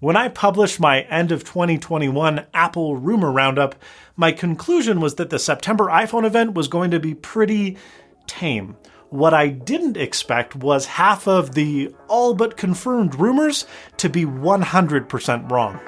When I published my end of 2021 Apple rumor roundup, my conclusion was that the September iPhone event was going to be pretty tame. What I didn't expect was half of the all but confirmed rumors to be 100% wrong.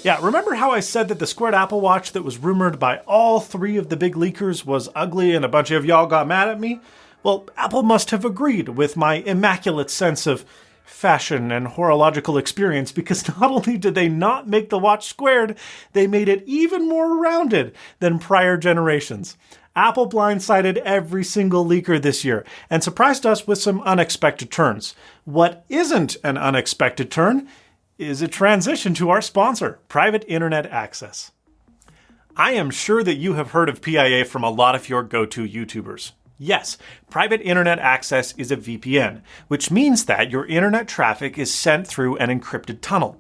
Yeah, remember how I said that the squared Apple Watch that was rumored by all three of the big leakers was ugly and a bunch of y'all got mad at me? Well, Apple must have agreed with my immaculate sense of fashion and horological experience, because not only did they not make the watch squared, they made it even more rounded than prior generations. Apple blindsided every single leaker this year and surprised us with some unexpected turns. What isn't an unexpected turn is a transition to our sponsor, Private Internet Access. I am sure that you have heard of PIA from a lot of your go-to YouTubers. Yes, Private Internet Access is a VPN, which means that your internet traffic is sent through an encrypted tunnel.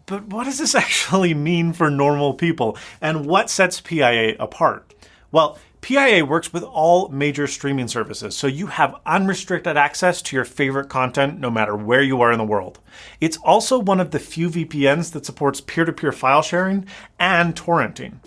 But what does this actually mean for normal people, and what sets PIA apart? Well, PIA works with all major streaming services, so you have unrestricted access to your favorite content no matter where you are in the world. It's also one of the few VPNs that supports peer-to-peer file sharing and torrenting.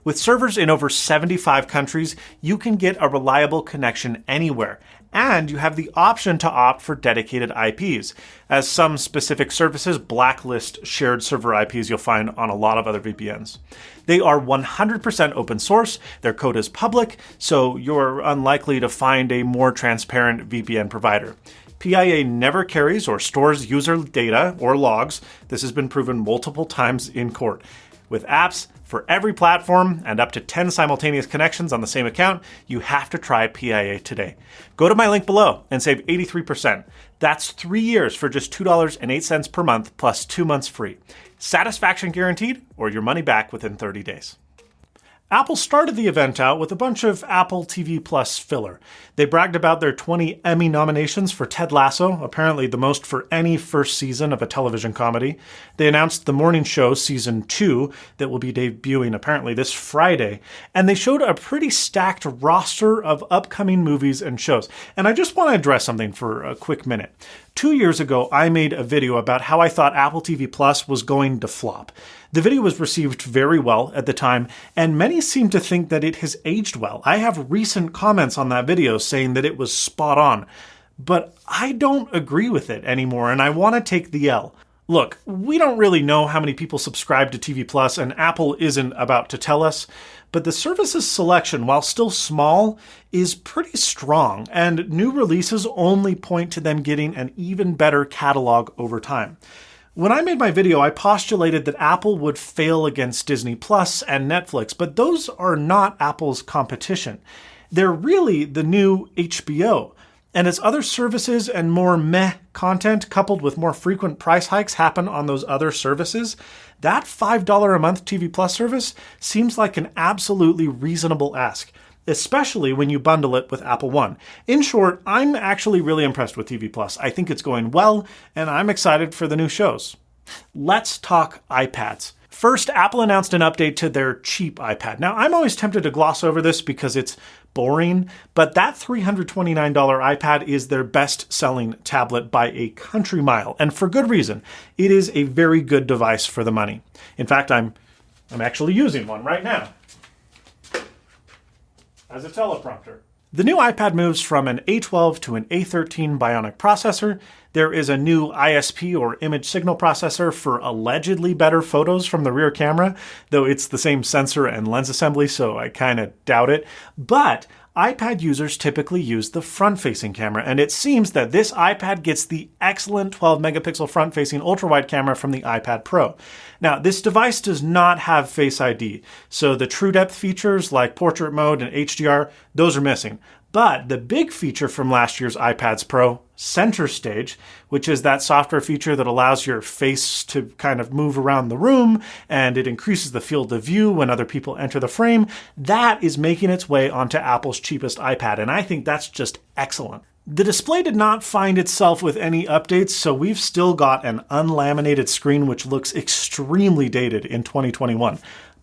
With servers in over 75 countries, you can get a reliable connection anywhere, and you have the option to opt for dedicated IPs, as some specific services blacklist shared server IPs you'll find on a lot of other VPNs. They are 100% open source, their code is public, so you're unlikely to find a more transparent VPN provider. PIA never carries or stores user data or logs. This has been proven multiple times in court. With apps for every platform and up to 10 simultaneous connections on the same account, you have to try PIA today. Go to my link below and save 83%. That's 3 years for just $2.08 per month plus 2 months free. Satisfaction guaranteed, or your money back within 30 days. Apple started the event out with a bunch of Apple TV Plus filler. They bragged about their 20 Emmy nominations for Ted Lasso, apparently the most for any first season of a television comedy. They announced The Morning Show Season 2 that will be debuting apparently this Friday. And they showed a pretty stacked roster of upcoming movies and shows. And I just want to address something for a quick minute. 2 years ago, I made a video about how I thought Apple TV Plus was going to flop. The video was received very well at the time, and many seem to think that it has aged well. I have recent comments on that video saying that it was spot on, but I don't agree with it anymore, and I want to take the L. Look, we don't really know how many people subscribe to TV Plus, and Apple isn't about to tell us, but the service's selection, while still small, is pretty strong, and new releases only point to them getting an even better catalog over time. When I made my video, I postulated that Apple would fail against Disney Plus and Netflix, but those are not Apple's competition. They're really the new HBO. And as other services and more meh content coupled with more frequent price hikes happen on those other services, that $5 a month TV Plus service seems like an absolutely reasonable ask, especially when you bundle it with Apple One. In short, I'm actually really impressed with TV Plus. I think it's going well, and I'm excited for the new shows. Let's talk iPads. First, Apple announced an update to their cheap iPad. Now, I'm always tempted to gloss over this because it's boring, but that $329 iPad is their best-selling tablet by a country mile, and for good reason. It is a very good device for the money. In fact, I'm actually using one right now as a teleprompter. The new iPad moves from an A12 to an A13 Bionic processor. There is a new ISP or image signal processor for allegedly better photos from the rear camera, though it's the same sensor and lens assembly, so I kind of doubt it. But iPad users typically use the front-facing camera, and it seems that this iPad gets the excellent 12-megapixel front-facing ultra-wide camera from the iPad Pro. Now, this device does not have Face ID, so the true depth features like portrait mode and HDR, those are missing. But the big feature from last year's iPads Pro, Center Stage, which is that software feature that allows your face to kind of move around the room and it increases the field of view when other people enter the frame, that is making its way onto Apple's cheapest iPad, and I think that's just excellent. The display did not find itself with any updates, so we've still got an unlaminated screen which looks extremely dated in 2021.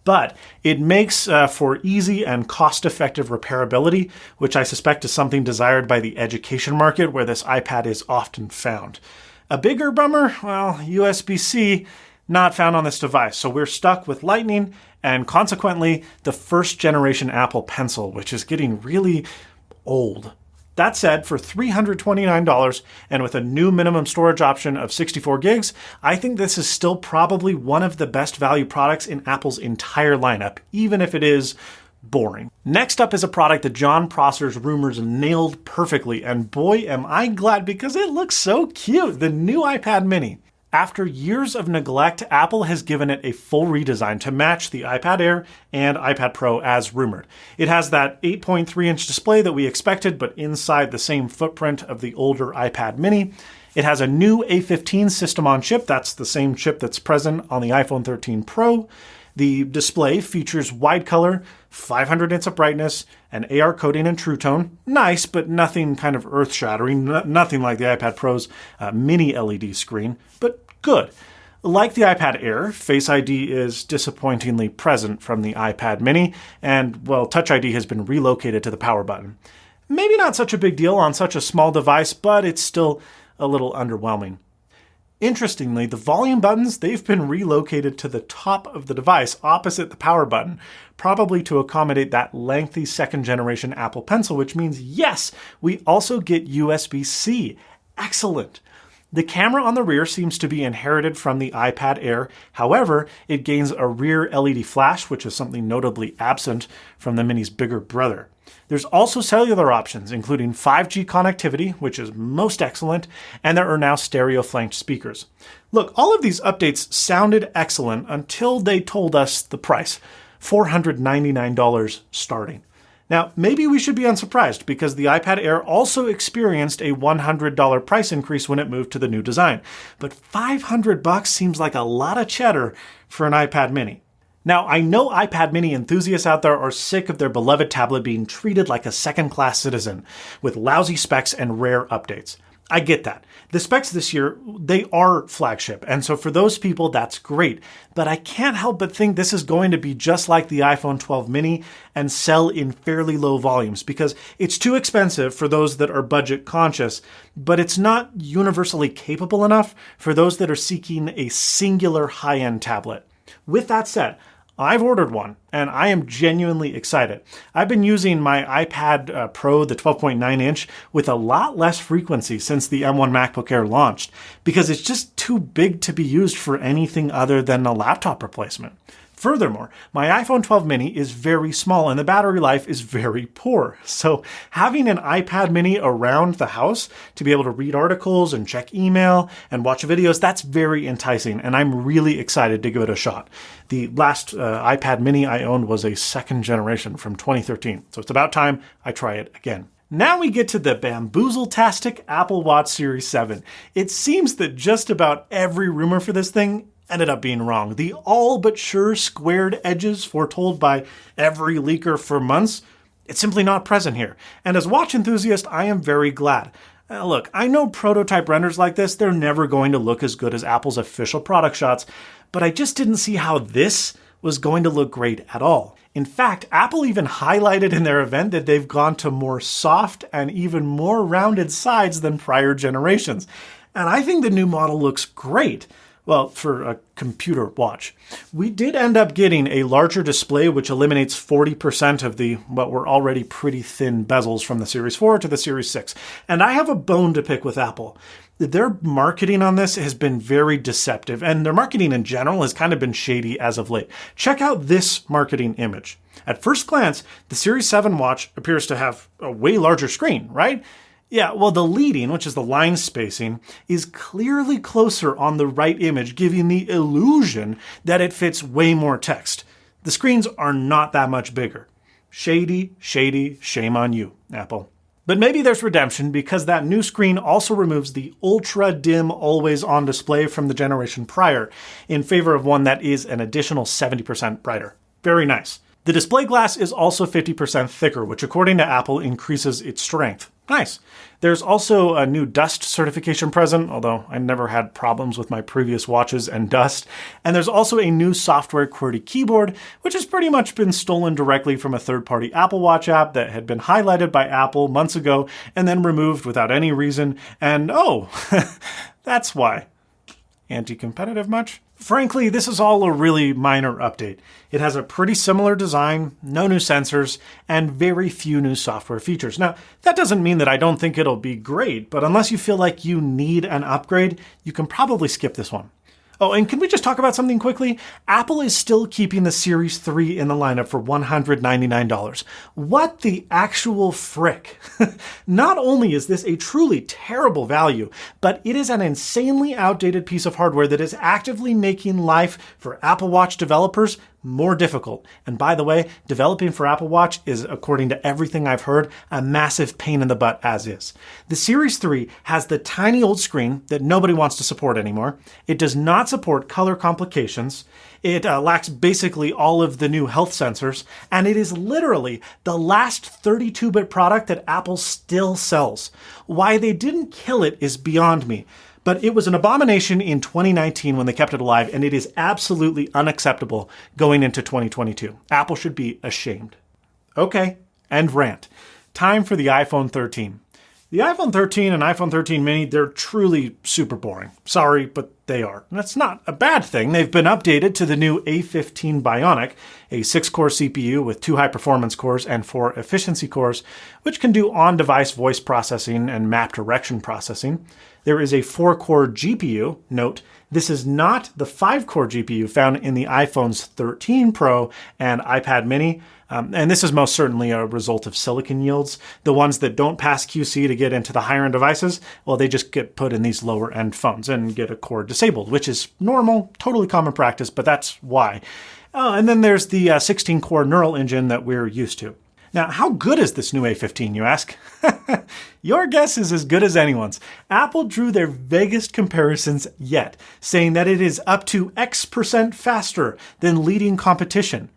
But it makes for easy and cost-effective repairability, which I suspect is something desired by the education market where this iPad is often found. A bigger bummer? Well, USB-C not found on this device, so we're stuck with Lightning and consequently the first generation Apple Pencil, which is getting really old. That said, for $329 and with a new minimum storage option of 64 gigs, I think this is still probably one of the best value products in Apple's entire lineup, even if it is boring. Next up is a product that John Prosser's rumors nailed perfectly, and boy am I glad because it looks so cute, the new iPad mini. After years of neglect, Apple has given it a full redesign to match the iPad Air and iPad Pro as rumored. It has that 8.3-inch display that we expected, but inside the same footprint of the older iPad mini. It has a new A15 system on chip. That's the same chip that's present on the iPhone 13 Pro. The display features wide color, 500 nits of brightness, and AR coding and True Tone. Nice, but nothing kind of earth-shattering, nothing like the iPad Pro's mini LED screen, but good. Like the iPad Air, Face ID is disappointingly present from the iPad mini, and, well, Touch ID has been relocated to the power button. Maybe not such a big deal on such a small device, but it's still a little underwhelming. Interestingly, the volume buttons, they've been relocated to the top of the device opposite the power button, probably to accommodate that lengthy second generation Apple Pencil, which means, yes, we also get USB-C. Excellent. The camera on the rear seems to be inherited from the iPad Air. However, it gains a rear LED flash, which is something notably absent from the Mini's bigger brother. There's also cellular options, including 5G connectivity, which is most excellent, and there are now stereo-flanked speakers. Look, all of these updates sounded excellent until they told us the price, $499 starting. Now, maybe we should be unsurprised because the iPad Air also experienced a $100 price increase when it moved to the new design. But $500 seems like a lot of cheddar for an iPad mini. Now, I know iPad mini enthusiasts out there are sick of their beloved tablet being treated like a second-class citizen with lousy specs and rare updates. I get that. The specs this year, they are flagship, and so for those people, that's great. But I can't help but think this is going to be just like the iPhone 12 mini and sell in fairly low volumes because it's too expensive for those that are budget conscious, but it's not universally capable enough for those that are seeking a singular high-end tablet. With that said, I've ordered one, and I am genuinely excited. I've been using my iPad Pro, the 12.9-inch, with a lot less frequency since the M1 MacBook Air launched, because it's just too big to be used for anything other than a laptop replacement. Furthermore, my iPhone 12 mini is very small and the battery life is very poor. So having an iPad mini around the house to be able to read articles and check email and watch videos, that's very enticing and I'm really excited to give it a shot. The last iPad mini I owned was a second generation from 2013, so it's about time I try it again. Now we get to the bamboozle-tastic Apple Watch Series 7. It seems that just about every rumor for this thing ended up being wrong. The all but sure squared edges foretold by every leaker for months, it's simply not present here. And as a watch enthusiast, I am very glad. Look, I know prototype renders like this, they're never going to look as good as Apple's official product shots, but I just didn't see how this was going to look great at all. In fact, Apple even highlighted in their event that they've gone to more soft and even more rounded sides than prior generations. And I think the new model looks great. Well, for a computer watch. We did end up getting a larger display which eliminates 40% of the what were already pretty thin bezels from the Series 4 to the Series 6. And I have a bone to pick with Apple. Their marketing on this has been very deceptive, and their marketing in general has kind of been shady as of late. Check out this marketing image. At first glance, the Series 7 watch appears to have a way larger screen, right? Yeah, well, the leading, which is the line spacing, is clearly closer on the right image, giving the illusion that it fits way more text. The screens are not that much bigger. Shady, shady, shame on you, Apple. But maybe there's redemption because that new screen also removes the ultra dim always on display from the generation prior in favor of one that is an additional 70% brighter. Very nice. The display glass is also 50% thicker, which according to Apple increases its strength. Nice. There's also a new dust certification present, although I never had problems with my previous watches and dust. And there's also a new software QWERTY keyboard, which has pretty much been stolen directly from a third-party Apple Watch app that had been highlighted by Apple months ago and then removed without any reason. And oh, that's why. Anti-competitive much? Frankly, this is all a really minor update. It has a pretty similar design, no new sensors, and very few new software features. Now, that doesn't mean that I don't think it'll be great, but unless you feel like you need an upgrade, you can probably skip this one. Oh, and can we just talk about something quickly? Apple is still keeping the Series 3 in the lineup for $199. What the actual frick? Not only is this a truly terrible value, but it is an insanely outdated piece of hardware that is actively making life for Apple Watch developers more difficult. And by the way, developing for Apple Watch is, according to everything I've heard, a massive pain in the butt as is. The Series 3 has the tiny old screen that nobody wants to support anymore. It does not support color complications. It lacks basically all of the new health sensors, and it is literally the last 32-bit product that Apple still sells. Why they didn't kill it is beyond me. But it was an abomination in 2019 when they kept it alive, and it is absolutely unacceptable going into 2022. Apple should be ashamed. Okay, end rant. Time for the iPhone 13. The iPhone 13 and iPhone 13 mini, they're truly super boring. Sorry, but they are. And that's not a bad thing. They've been updated to the new A15 Bionic, a 6-core CPU with 2 high-performance cores and 4 efficiency cores, which can do on-device voice processing and map direction processing. There is a 4-core GPU. Note, this is not the 5-core GPU found in the iPhones 13 Pro and iPad mini. And this is most certainly a result of silicon yields. The ones that don't pass QC to get into the higher-end devices, well, they just get put in these lower-end phones and get a core disabled, which is normal, totally common practice, but that's why. And then there's the 16-core neural engine that we're used to. Now, how good is this new A15, you ask? Your guess is as good as anyone's. Apple drew their vaguest comparisons yet, saying that it is up to X% faster than leading competition.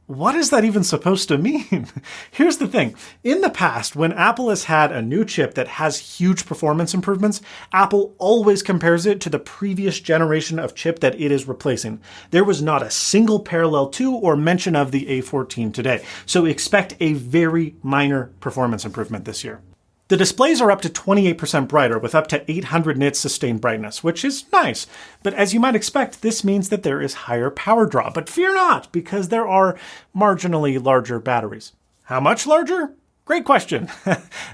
What is that even supposed to mean? Here's the thing. In the past, when Apple has had a new chip that has huge performance improvements, Apple always compares it to the previous generation of chip that it is replacing. There was not a single parallel to or mention of the A14 today, so expect a very minor performance improvement this year. The displays are up to 28% brighter with up to 800 nits sustained brightness, which is nice. But as you might expect, this means that there is higher power draw. But fear not, because there are marginally larger batteries. How much larger? Great question.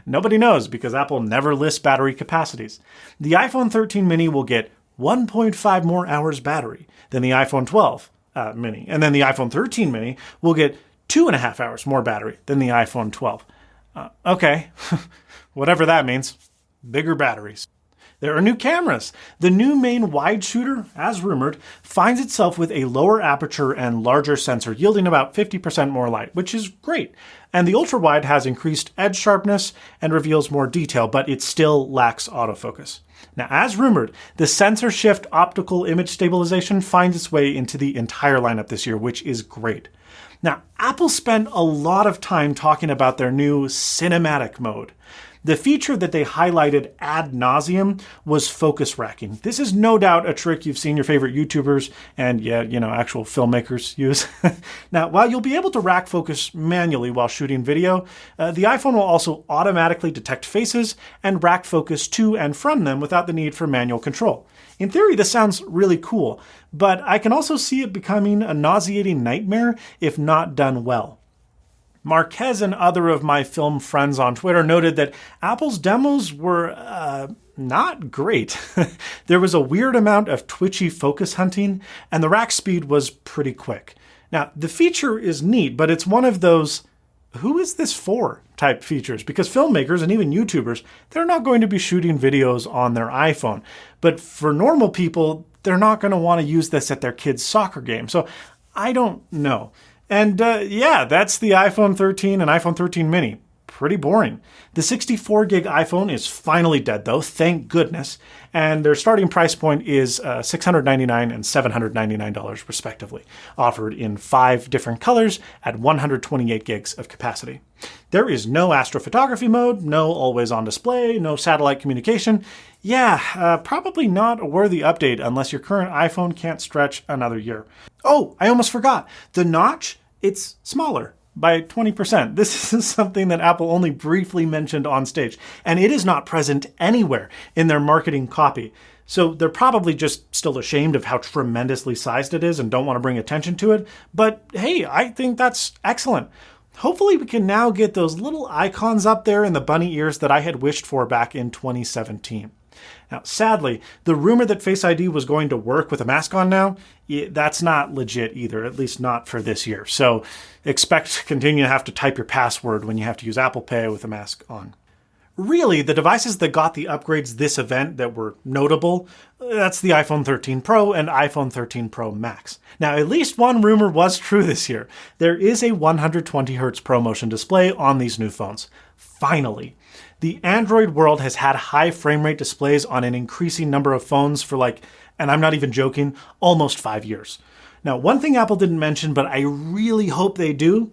Nobody knows because Apple never lists battery capacities. The iPhone 13 mini will get 1.5 more hours battery than the iPhone 12 mini. And then the iPhone 13 mini will get 2.5 hours more battery than the iPhone 12. Okay. Whatever that means. Bigger batteries. There are new cameras. The new main wide shooter, as rumored, finds itself with a lower aperture and larger sensor, yielding about 50% more light, which is great. And the ultra-wide has increased edge sharpness and reveals more detail, but it still lacks autofocus. Now, as rumored, the sensor shift optical image stabilization finds its way into the entire lineup this year, which is great. Now, Apple spent a lot of time talking about their new cinematic mode. The feature that they highlighted ad nauseum was focus racking. This is no doubt a trick you've seen your favorite YouTubers and, actual filmmakers use. Now, while you'll be able to rack focus manually while shooting video, the iPhone will also automatically detect faces and rack focus to and from them without the need for manual control. In theory, this sounds really cool, but I can also see it becoming a nauseating nightmare if not done well. Marquez and other of my film friends on Twitter noted that Apple's demos were not great. There was a weird amount of twitchy focus hunting, and the rack speed was pretty quick. Now, the feature is neat, but it's one of those, who is this for type features, because filmmakers and even YouTubers, they're not going to be shooting videos on their iPhone. But for normal people, they're not going to want to use this at their kids' soccer game. So I don't know. And that's the iPhone 13 and iPhone 13 mini. pretty boring. The 64 gig iPhone is finally dead though, thank goodness, and their starting price point is $699 and $799 respectively, offered in 5 different colors at 128 gigs of capacity. There is no astrophotography mode, no always on display, no satellite communication. Yeah, probably not a worthy update unless your current iPhone can't stretch another year. Oh, I almost forgot. The notch, it's smaller by 20%. This is something that Apple only briefly mentioned on stage, and it is not present anywhere in their marketing copy. So they're probably just still ashamed of how tremendously sized it is and don't want to bring attention to it. But hey, I think that's excellent. Hopefully we can now get those little icons up there in the bunny ears that I had wished for back in 2017. Now, sadly, the rumor that Face ID was going to work with a mask on now, that's not legit either, at least not for this year. So expect to continue to have to type your password when you have to use Apple Pay with a mask on. Really, the devices that got the upgrades this event that were notable, that's the iPhone 13 Pro and iPhone 13 Pro Max. Now, at least one rumor was true this year. There is a 120Hz ProMotion display on these new phones. Finally. The Android world has had high frame rate displays on an increasing number of phones for and I'm not even joking, almost 5 years. Now, one thing Apple didn't mention, but I really hope they do,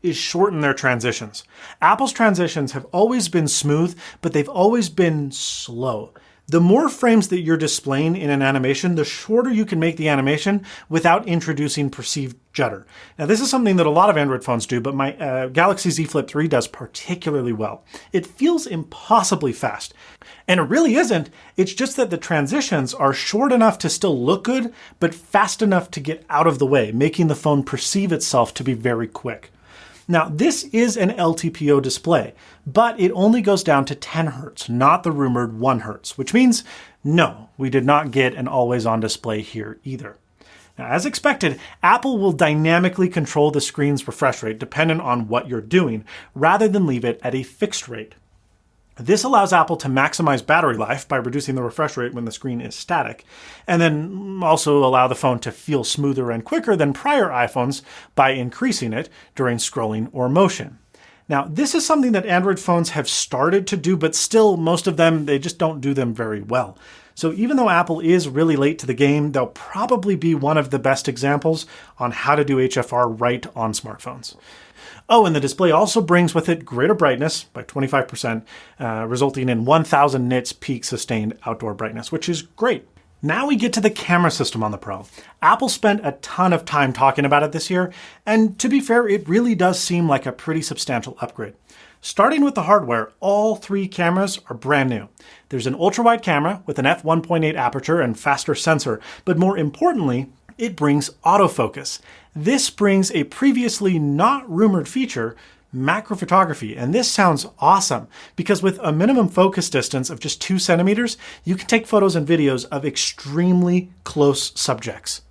is shorten their transitions. Apple's transitions have always been smooth, but they've always been slow. The more frames that you're displaying in an animation, the shorter you can make the animation without introducing perceived judder. Now, this is something that a lot of Android phones do, but my Galaxy Z Flip 3 does particularly well. It feels impossibly fast. And it really isn't. It's just that the transitions are short enough to still look good, but fast enough to get out of the way, making the phone perceive itself to be very quick. Now, this is an LTPO display, but it only goes down to 10 Hz, not the rumored 1 Hz, which means no, we did not get an always-on display here either. Now, as expected, Apple will dynamically control the screen's refresh rate dependent on what you're doing, rather than leave it at a fixed rate. This allows Apple to maximize battery life by reducing the refresh rate when the screen is static, and then also allow the phone to feel smoother and quicker than prior iPhones by increasing it during scrolling or motion. Now, this is something that Android phones have started to do, but still, most of them, they just don't do them very well. So even though Apple is really late to the game, they'll probably be one of the best examples on how to do HFR right on smartphones. Oh, and the display also brings with it greater brightness by 25%, resulting in 1000 nits peak sustained outdoor brightness, which is great. Now we get to the camera system on the Pro. Apple spent a ton of time talking about it this year, and to be fair, it really does seem like a pretty substantial upgrade. Starting with the hardware, all 3 cameras are brand new. There's an ultra-wide camera with an f1.8 aperture and faster sensor, but more importantly, it brings autofocus. This brings a previously not rumored feature, macro photography, and this sounds awesome because with a minimum focus distance of just 2 centimeters, you can take photos and videos of extremely close subjects.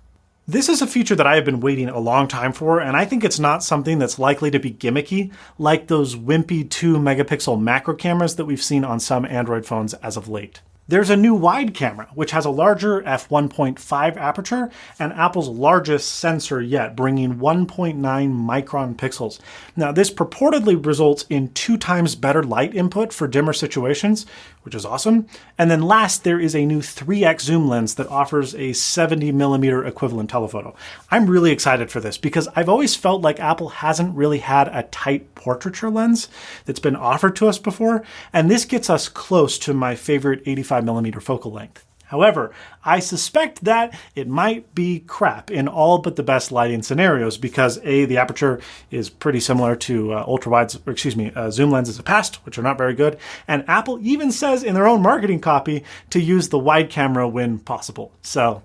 This is a feature that I have been waiting a long time for, and I think it's not something that's likely to be gimmicky like those wimpy 2-megapixel macro cameras that we've seen on some Android phones as of late. There's a new wide camera, which has a larger f1.5 aperture and Apple's largest sensor yet, bringing 1.9 micron pixels. Now, this purportedly results in 2 times better light input for dimmer situations, which is awesome. And then last, there is a new 3x zoom lens that offers a 70mm equivalent telephoto. I'm really excited for this because I've always felt like Apple hasn't really had a tight portraiture lens that's been offered to us before, and this gets us close to my favorite 85mm focal length. However, I suspect that it might be crap in all but the best lighting scenarios because A, the aperture is pretty similar to zoom lenses of past, which are not very good, and Apple even says in their own marketing copy to use the wide camera when possible. So,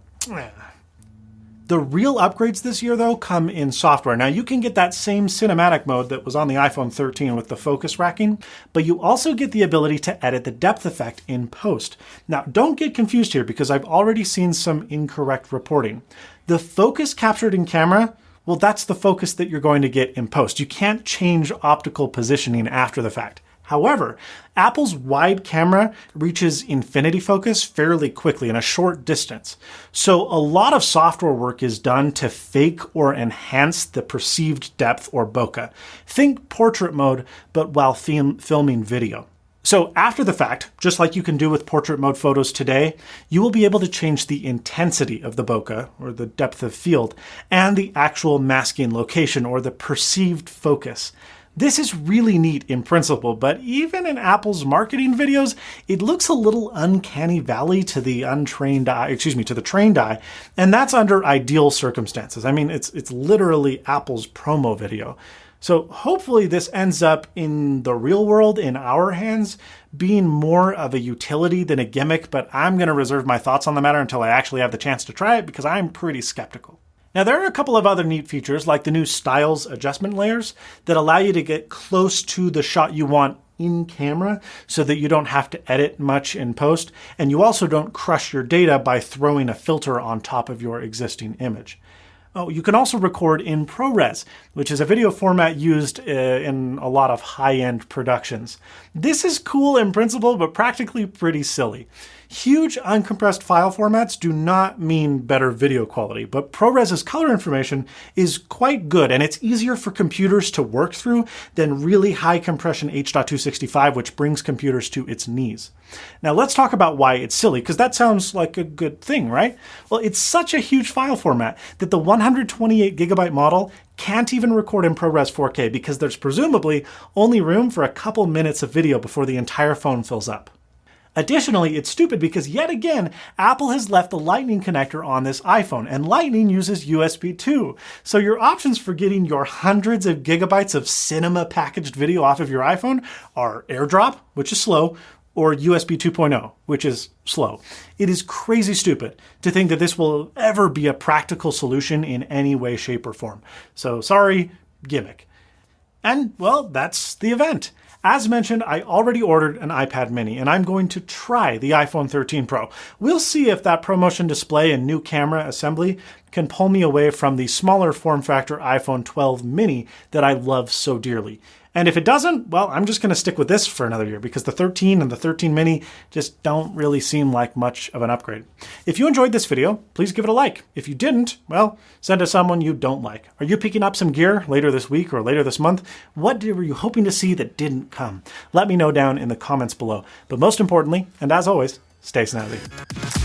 the real upgrades this year, though, come in software. Now, you can get that same cinematic mode that was on the iPhone 13 with the focus racking, but you also get the ability to edit the depth effect in post. Now, don't get confused here because I've already seen some incorrect reporting. The focus captured in camera, well, that's the focus that you're going to get in post. You can't change optical positioning after the fact. However, Apple's wide camera reaches infinity focus fairly quickly in a short distance. So a lot of software work is done to fake or enhance the perceived depth or bokeh. Think portrait mode, but while filming video. So after the fact, just like you can do with portrait mode photos today, you will be able to change the intensity of the bokeh, or the depth of field, and the actual masking location, or the perceived focus. This is really neat in principle, but even in Apple's marketing videos, it looks a little uncanny valley to the trained eye, and that's under ideal circumstances. I mean, it's literally Apple's promo video. So hopefully this ends up in the real world, in our hands, being more of a utility than a gimmick, but I'm going to reserve my thoughts on the matter until I actually have the chance to try it because I'm pretty skeptical. Now, there are a couple of other neat features, like the new styles adjustment layers that allow you to get close to the shot you want in camera so that you don't have to edit much in post, and you also don't crush your data by throwing a filter on top of your existing image. Oh, you can also record in ProRes, which is a video format used in a lot of high-end productions. This is cool in principle, but practically pretty silly. Huge uncompressed file formats do not mean better video quality, but ProRes's color information is quite good, and it's easier for computers to work through than really high compression H.265, which brings computers to its knees. Now let's talk about why it's silly, because that sounds like a good thing, right? Well, it's such a huge file format that the 128 gigabyte model can't even record in ProRes 4K because there's presumably only room for a couple minutes of video before the entire phone fills up. Additionally, it's stupid because yet again, Apple has left the Lightning connector on this iPhone, and Lightning uses USB 2. So your options for getting your hundreds of gigabytes of cinema packaged video off of your iPhone are AirDrop, which is slow, or USB 2.0, which is slow. It is crazy stupid to think that this will ever be a practical solution in any way, shape, or form. So sorry, gimmick. And well, that's the event. As mentioned, I already ordered an iPad mini, and I'm going to try the iPhone 13 Pro. We'll see if that ProMotion display and new camera assembly can pull me away from the smaller form factor iPhone 12 mini that I love so dearly. And if it doesn't, well, I'm just going to stick with this for another year because the 13 and the 13 mini just don't really seem like much of an upgrade. If you enjoyed this video, please give it a like. If you didn't, well, send it to someone you don't like. Are you picking up some gear later this week or later this month? What were you hoping to see that didn't come? Let me know down in the comments below. But most importantly, and as always, stay snazzy.